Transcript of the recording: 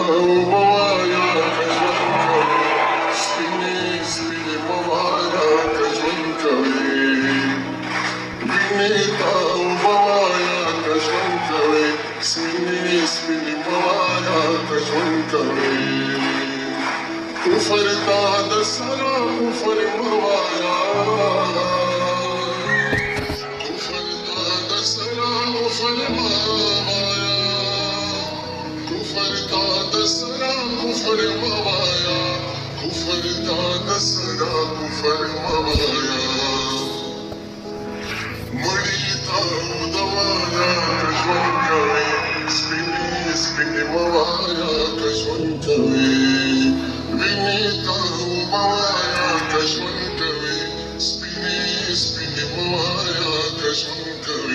وبوايا كجوان سپینې سپینې موایا کژوند کوي وینې تا وبوایا کژوند کوي سپینې سپینې موایا کژوند کوي کفر تا د سره کفر موایا کفر تا د سره کفر موایا کفر تا د سره کفر موایا کفر تا د سره کفر موایا مړی تا ودوایا کژوند کوي سپینې سپینې موایا کژوند کوي وینې تا وبوایا کژوند کوي سپینې سپینې موایا کژوند کوي